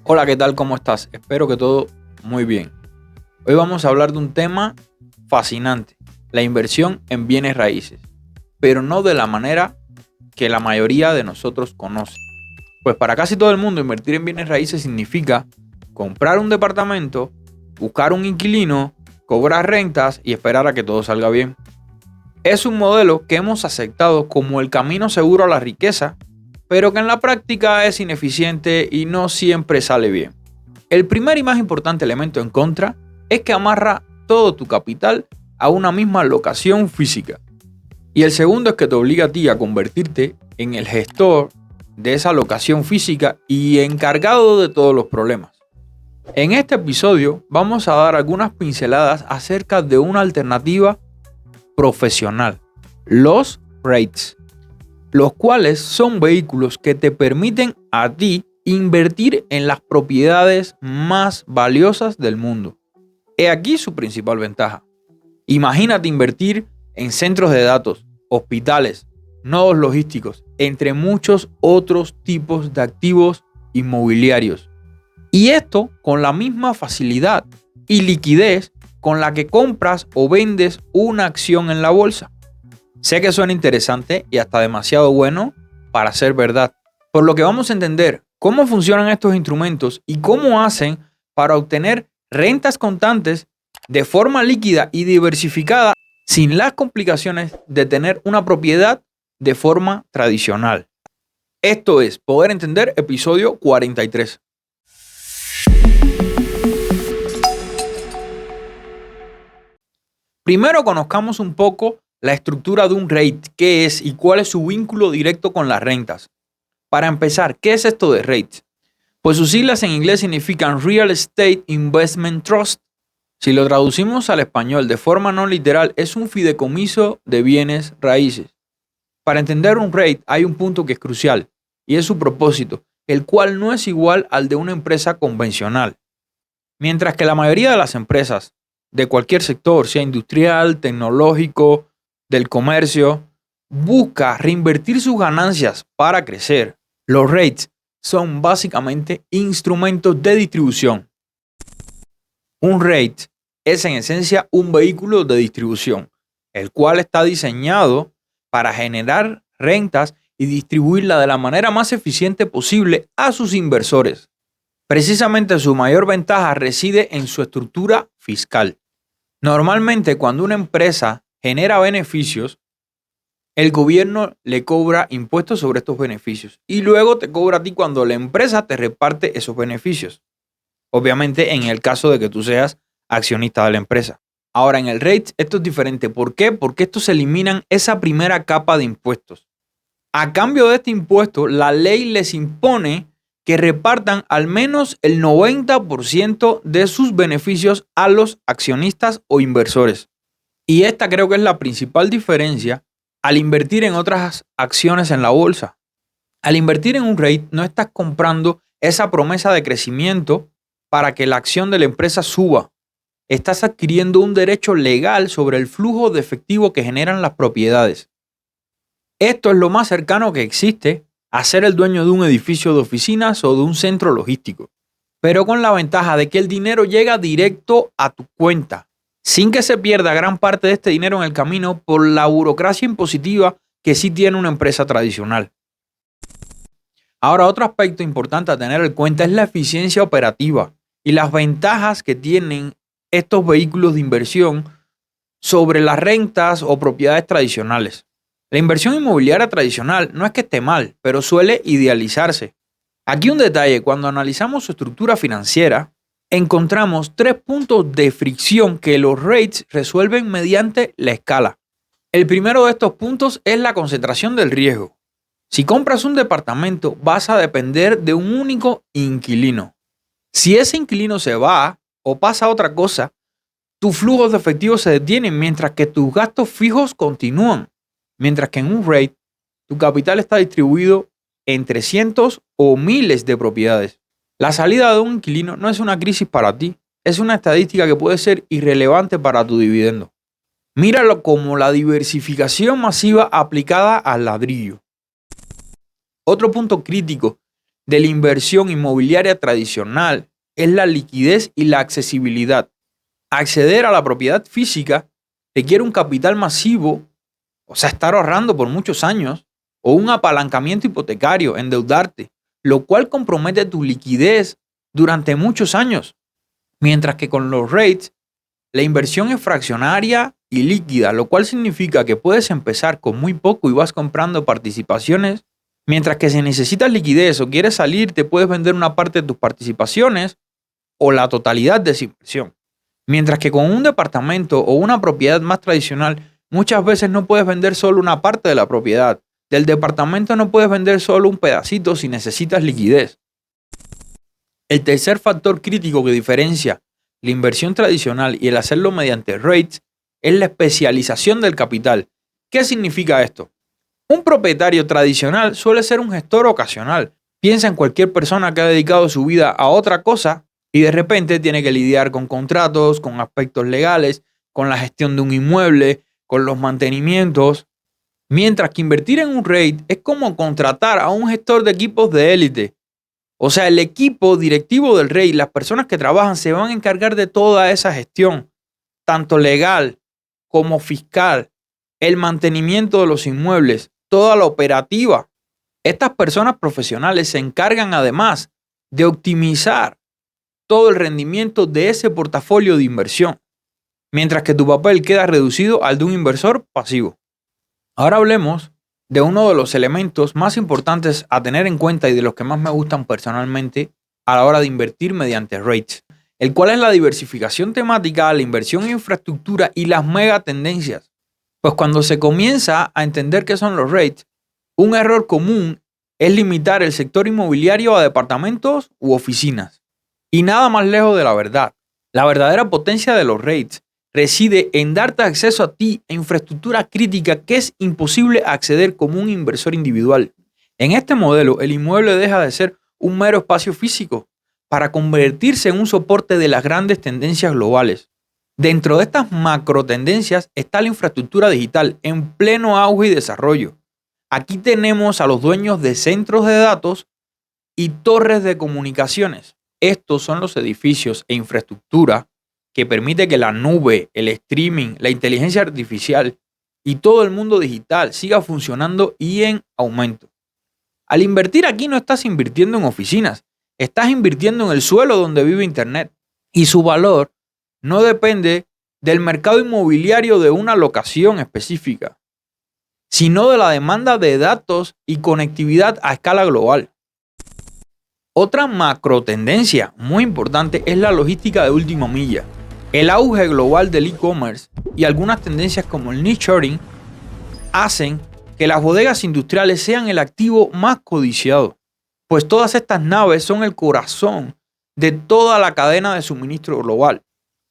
Hola, ¿qué tal? ¿Cómo estás? Espero que todo muy bien. Hoy vamos a hablar de un tema fascinante, la inversión en bienes raíces, pero no de la manera que la mayoría de nosotros conoce. Pues para casi todo el mundo invertir en bienes raíces significa comprar un departamento, buscar un inquilino, cobrar rentas y esperar a que todo salga bien. Es un modelo que hemos aceptado como el camino seguro a la riqueza, pero que en la práctica es ineficiente y no siempre sale bien. El primer y más importante elemento en contra es que amarra todo tu capital a una misma locación física. Y el segundo es que te obliga a ti a convertirte en el gestor de esa locación física y encargado de todos los problemas. En este episodio vamos a dar algunas pinceladas acerca de una alternativa profesional, los REITs, los cuales son vehículos que te permiten a ti invertir en las propiedades más valiosas del mundo. He aquí su principal ventaja. Imagínate invertir en centros de datos, hospitales, nodos logísticos, entre muchos otros tipos de activos inmobiliarios. Y esto con la misma facilidad y liquidez con la que compras o vendes una acción en la bolsa. Sé que suena interesante y hasta demasiado bueno para ser verdad, por lo que vamos a entender cómo funcionan estos instrumentos y cómo hacen para obtener rentas constantes de forma líquida y diversificada sin las complicaciones de tener una propiedad de forma tradicional. Esto es Poder Entender, episodio 43. Primero conozcamos un poco la estructura de un REIT, qué es y cuál es su vínculo directo con las rentas. Para empezar, ¿qué es esto de REIT? Pues sus siglas en inglés significan Real Estate Investment Trust. Si lo traducimos al español de forma no literal, es un fideicomiso de bienes raíces. Para entender un REIT hay un punto que es crucial y es su propósito, el cual no es igual al de una empresa convencional. Mientras que la mayoría de las empresas de cualquier sector, sea industrial, tecnológico, del comercio, busca reinvertir sus ganancias para crecer, los REITs son básicamente instrumentos de distribución. Un REIT es en esencia un vehículo de distribución, el cual está diseñado para generar rentas y distribuirla de la manera más eficiente posible a sus inversores. Precisamente su mayor ventaja reside en su estructura fiscal. Normalmente, cuando una empresa genera beneficios, el gobierno le cobra impuestos sobre estos beneficios y luego te cobra a ti cuando la empresa te reparte esos beneficios. Obviamente, en el caso de que tú seas accionista de la empresa. Ahora, en el REIT esto es diferente. ¿Por qué? Porque estos eliminan esa primera capa de impuestos. A cambio de este impuesto, la ley les impone que repartan al menos el 90% de sus beneficios a los accionistas o inversores. Y esta creo que es la principal diferencia al invertir en otras acciones en la bolsa. Al invertir en un REIT no estás comprando esa promesa de crecimiento para que la acción de la empresa suba. Estás adquiriendo un derecho legal sobre el flujo de efectivo que generan las propiedades. Esto es lo más cercano que existe a ser el dueño de un edificio de oficinas o de un centro logístico, pero con la ventaja de que el dinero llega directo a tu cuenta, sin que se pierda gran parte de este dinero en el camino por la burocracia impositiva que sí tiene una empresa tradicional. Ahora, otro aspecto importante a tener en cuenta es la eficiencia operativa y las ventajas que tienen estos vehículos de inversión sobre las rentas o propiedades tradicionales. La inversión inmobiliaria tradicional no es que esté mal, pero suele idealizarse. Aquí un detalle: cuando analizamos su estructura financiera, encontramos 3 puntos de fricción que los REITs resuelven mediante la escala. El primero de estos puntos es la concentración del riesgo. Si compras un departamento, vas a depender de un único inquilino. Si ese inquilino se va o pasa otra cosa, tus flujos de efectivo se detienen mientras que tus gastos fijos continúan. Mientras que en un REIT, tu capital está distribuido entre cientos o miles de propiedades. La salida de un inquilino no es una crisis para ti, es una estadística que puede ser irrelevante para tu dividendo. Míralo como la diversificación masiva aplicada al ladrillo. Otro punto crítico de la inversión inmobiliaria tradicional es la liquidez y la accesibilidad. Acceder a la propiedad física requiere un capital masivo, o sea, estar ahorrando por muchos años, o un apalancamiento hipotecario, endeudarte, lo cual compromete tu liquidez durante muchos años. Mientras que con los REITs, la inversión es fraccionaria y líquida, lo cual significa que puedes empezar con muy poco y vas comprando participaciones, mientras que si necesitas liquidez o quieres salir, te puedes vender una parte de tus participaciones o la totalidad de esa inversión. Mientras que con un departamento o una propiedad más tradicional, muchas veces no puedes vender solo una parte de la propiedad. Del departamento no puedes vender solo un pedacito si necesitas liquidez. El tercer factor crítico que diferencia la inversión tradicional y el hacerlo mediante REITs es la especialización del capital. ¿Qué significa esto? Un propietario tradicional suele ser un gestor ocasional. Piensa en cualquier persona que ha dedicado su vida a otra cosa y de repente tiene que lidiar con contratos, con aspectos legales, con la gestión de un inmueble, con los mantenimientos. Mientras que invertir en un REIT es como contratar a un gestor de equipos de élite. O sea, el equipo directivo del REIT, las personas que trabajan, se van a encargar de toda esa gestión, tanto legal como fiscal, el mantenimiento de los inmuebles, toda la operativa. Estas personas profesionales se encargan además de optimizar todo el rendimiento de ese portafolio de inversión, mientras que tu papel queda reducido al de un inversor pasivo. Ahora hablemos de uno de los elementos más importantes a tener en cuenta y de los que más me gustan personalmente a la hora de invertir mediante REITs, el cual es la diversificación temática, la inversión en infraestructura y las megatendencias. Pues cuando se comienza a entender qué son los REITs, un error común es limitar el sector inmobiliario a departamentos u oficinas. Y nada más lejos de la verdad. La verdadera potencia de los REITs reside en darte acceso a ti a infraestructura crítica que es imposible acceder como un inversor individual. En este modelo, el inmueble deja de ser un mero espacio físico para convertirse en un soporte de las grandes tendencias globales. Dentro de estas macro tendencias está la infraestructura digital en pleno auge y desarrollo. Aquí tenemos a los dueños de centros de datos y torres de comunicaciones. Estos son los edificios e infraestructura que permite que la nube, el streaming, la inteligencia artificial y todo el mundo digital siga funcionando y en aumento. Al invertir aquí no estás invirtiendo en oficinas, estás invirtiendo en el suelo donde vive Internet y su valor no depende del mercado inmobiliario de una locación específica, sino de la demanda de datos y conectividad a escala global. Otra macro tendencia muy importante es la logística de última milla. El auge global del e-commerce y algunas tendencias como el nearshoring hacen que las bodegas industriales sean el activo más codiciado, pues todas estas naves son el corazón de toda la cadena de suministro global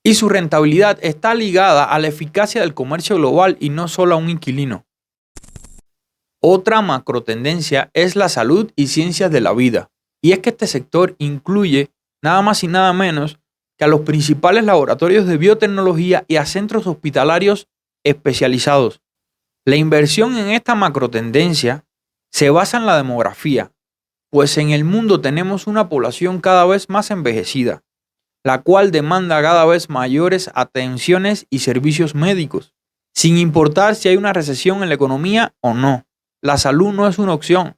y su rentabilidad está ligada a la eficacia del comercio global y no solo a un inquilino. Otra macro tendencia es la salud y ciencias de la vida. Y es que este sector incluye nada más y nada menos que a los principales laboratorios de biotecnología y a centros hospitalarios especializados. La inversión en esta macrotendencia se basa en la demografía, pues en el mundo tenemos una población cada vez más envejecida, la cual demanda cada vez mayores atenciones y servicios médicos, sin importar si hay una recesión en la economía o no. La salud no es una opción.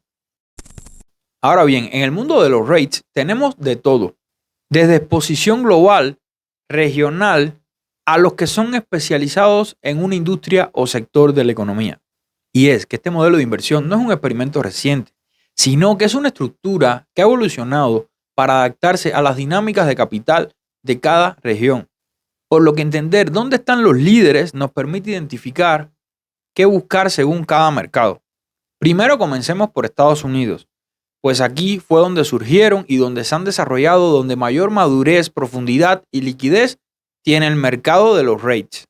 Ahora bien, en el mundo de los REITs tenemos de todo, desde exposición global, regional, a los que son especializados en una industria o sector de la economía. Y es que este modelo de inversión no es un experimento reciente, sino que es una estructura que ha evolucionado para adaptarse a las dinámicas de capital de cada región. Por lo que entender dónde están los líderes nos permite identificar qué buscar según cada mercado. Primero comencemos por Estados Unidos, pues aquí fue donde surgieron y donde se han desarrollado, donde mayor madurez, profundidad y liquidez tiene el mercado de los REITs.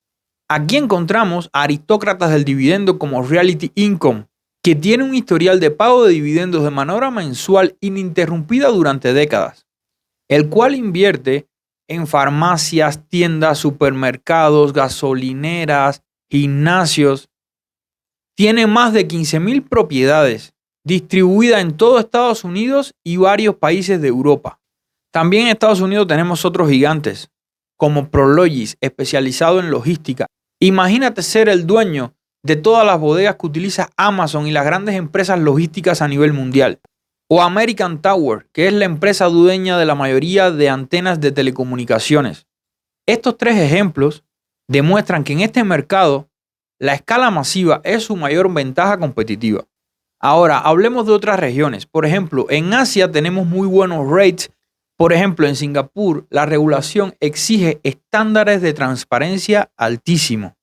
Aquí encontramos a aristócratas del dividendo como Realty Income, que tiene un historial de pago de dividendos de manera mensual ininterrumpida durante décadas, el cual invierte en farmacias, tiendas, supermercados, gasolineras, gimnasios. Tiene más de 15.000 propiedades distribuidas en todo Estados Unidos y varios países de Europa. También en Estados Unidos tenemos otros gigantes, como Prologis, especializado en logística. Imagínate ser el dueño de todas las bodegas que utiliza Amazon y las grandes empresas logísticas a nivel mundial. O American Tower, que es la empresa dueña de la mayoría de antenas de telecomunicaciones. Estos tres ejemplos demuestran que en este mercado la escala masiva es su mayor ventaja competitiva. Ahora, hablemos de otras regiones. Por ejemplo, en Asia tenemos muy buenos rates. Por ejemplo, en Singapur, la regulación exige estándares de transparencia altísimos,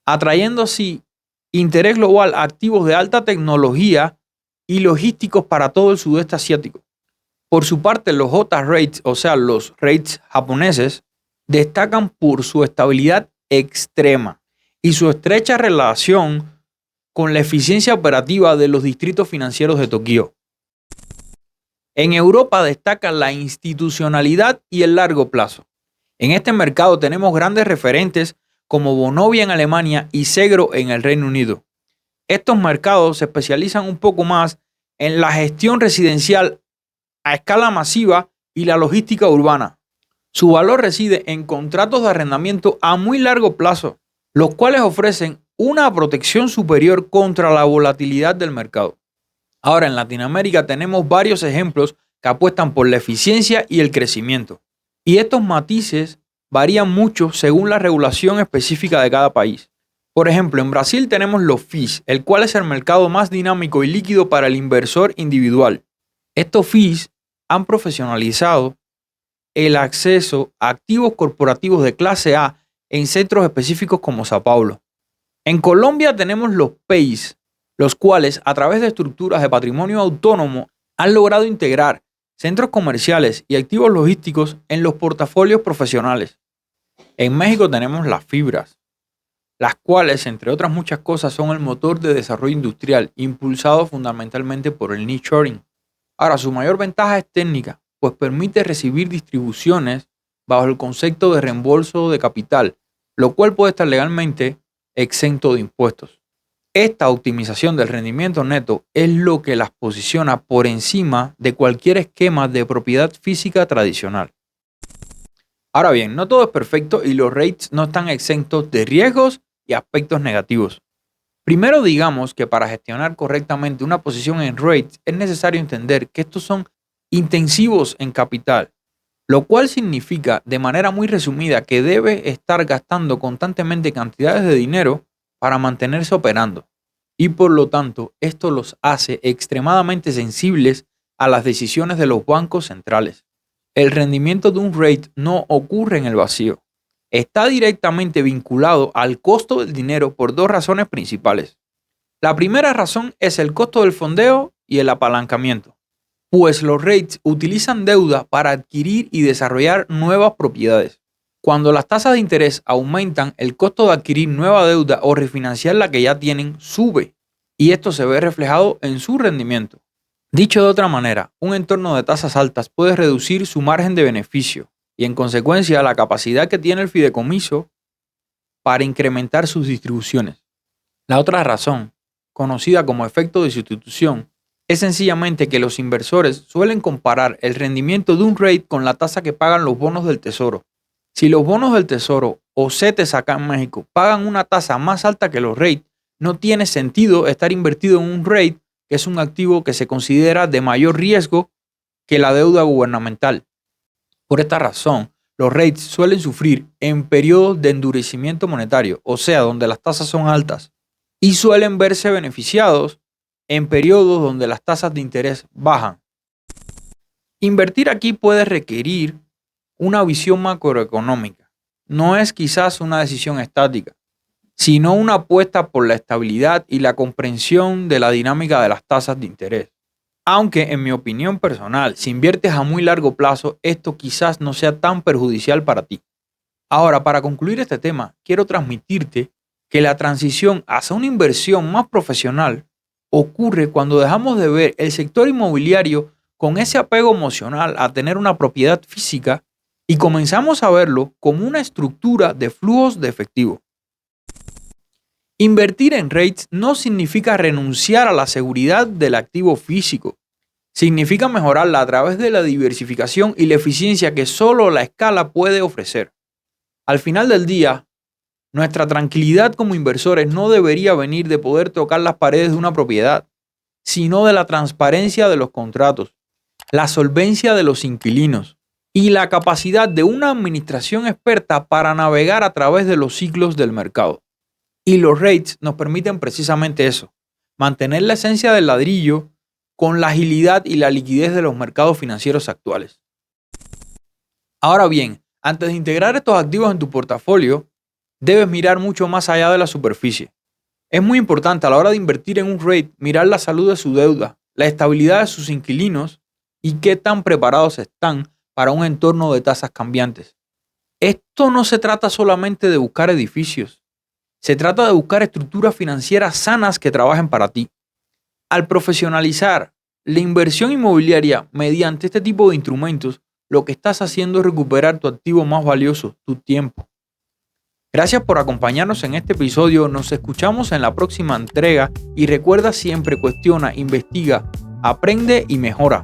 atrayendo así interés global a activos de alta tecnología y logísticos para todo el sudeste asiático. Por su parte, los J-rates, o sea, los rates japoneses, destacan por su estabilidad extrema y su estrecha relación con la eficiencia operativa de los distritos financieros de Tokio. En Europa destaca la institucionalidad y el largo plazo. En este mercado tenemos grandes referentes como Vonovia en Alemania y Segro en el Reino Unido. Estos mercados se especializan un poco más en la gestión residencial a escala masiva y la logística urbana. Su valor reside en contratos de arrendamiento a muy largo plazo, los cuales ofrecen una protección superior contra la volatilidad del mercado. Ahora, en Latinoamérica tenemos varios ejemplos que apuestan por la eficiencia y el crecimiento. Y estos matices varían mucho según la regulación específica de cada país. Por ejemplo, en Brasil tenemos los FIIs, el cual es el mercado más dinámico y líquido para el inversor individual. Estos FIIs han profesionalizado el acceso a activos corporativos de clase A en centros específicos como Sao Paulo. En Colombia tenemos los PEIs, los cuales a través de estructuras de patrimonio autónomo han logrado integrar centros comerciales y activos logísticos en los portafolios profesionales. En México tenemos las fibras, las cuales, entre otras muchas cosas, son el motor de desarrollo industrial, impulsado fundamentalmente por el nearshoring. Ahora, su mayor ventaja es técnica, pues permite recibir distribuciones bajo el concepto de reembolso de capital, lo cual puede estar legalmente exento de impuestos. Esta optimización del rendimiento neto es lo que las posiciona por encima de cualquier esquema de propiedad física tradicional. Ahora bien, no todo es perfecto y los REITs no están exentos de riesgos y aspectos negativos. Primero, digamos que para gestionar correctamente una posición en REITs es necesario entender que estos son intensivos en capital, lo cual significa de manera muy resumida que debe estar gastando constantemente cantidades de dinero para mantenerse operando, y por lo tanto esto los hace extremadamente sensibles a las decisiones de los bancos centrales. El rendimiento de un REIT no ocurre en el vacío. Está directamente vinculado al costo del dinero por dos razones principales. La primera razón es el costo del fondeo y el apalancamiento, pues los REITs utilizan deuda para adquirir y desarrollar nuevas propiedades. Cuando las tasas de interés aumentan, el costo de adquirir nueva deuda o refinanciar la que ya tienen sube, y esto se ve reflejado en su rendimiento. Dicho de otra manera, un entorno de tasas altas puede reducir su margen de beneficio y, en consecuencia, la capacidad que tiene el fideicomiso para incrementar sus distribuciones. La otra razón, conocida como efecto de sustitución, es sencillamente que los inversores suelen comparar el rendimiento de un REIT con la tasa que pagan los bonos del tesoro. Si los bonos del tesoro o CETES acá en México pagan una tasa más alta que los REIT, no tiene sentido estar invertido en un REIT, que es un activo que se considera de mayor riesgo que la deuda gubernamental. Por esta razón, los REITs suelen sufrir en periodos de endurecimiento monetario, o sea, donde las tasas son altas, y suelen verse beneficiados en periodos donde las tasas de interés bajan. Invertir aquí puede requerir una visión macroeconómica. No es quizás una decisión estática, sino una apuesta por la estabilidad y la comprensión de la dinámica de las tasas de interés. Aunque, en mi opinión personal, si inviertes a muy largo plazo, esto quizás no sea tan perjudicial para ti. Ahora, para concluir este tema, quiero transmitirte que la transición hacia una inversión más profesional ocurre cuando dejamos de ver el sector inmobiliario con ese apego emocional a tener una propiedad física y comenzamos a verlo como una estructura de flujos de efectivo. Invertir en REITs no significa renunciar a la seguridad del activo físico. Significa mejorarla a través de la diversificación y la eficiencia que solo la escala puede ofrecer. Al final del día, nuestra tranquilidad como inversores no debería venir de poder tocar las paredes de una propiedad, sino de la transparencia de los contratos, la solvencia de los inquilinos y la capacidad de una administración experta para navegar a través de los ciclos del mercado. Y los REITs nos permiten precisamente eso, mantener la esencia del ladrillo con la agilidad y la liquidez de los mercados financieros actuales. Ahora bien, antes de integrar estos activos en tu portafolio, debes mirar mucho más allá de la superficie. Es muy importante a la hora de invertir en un REIT mirar la salud de su deuda, la estabilidad de sus inquilinos y qué tan preparados están para un entorno de tasas cambiantes. Esto no se trata solamente de buscar edificios. Se trata de buscar estructuras financieras sanas que trabajen para ti. Al profesionalizar la inversión inmobiliaria mediante este tipo de instrumentos, lo que estás haciendo es recuperar tu activo más valioso, tu tiempo. Gracias por acompañarnos en este episodio. Nos escuchamos en la próxima entrega y recuerda siempre cuestiona, investiga, aprende y mejora.